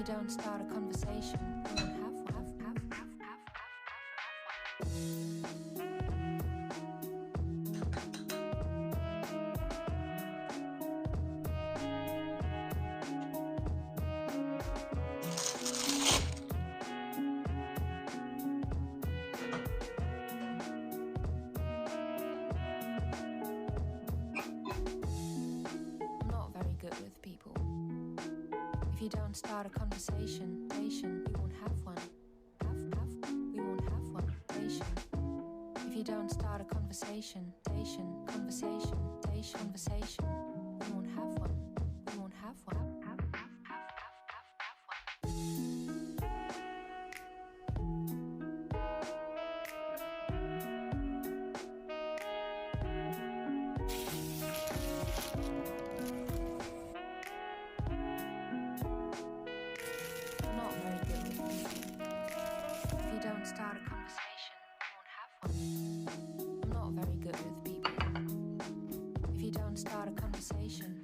don't start a conversation, you won't have one. I'm not very good with people. If you don't start a conversation, you won't have one. We won't have one. If you don't start a conversation, conversation, we won't have one. We won't have one. Not very good with people. If you don't start a conversation, you won't have one. I'm not very good with people. If you don't start a conversation,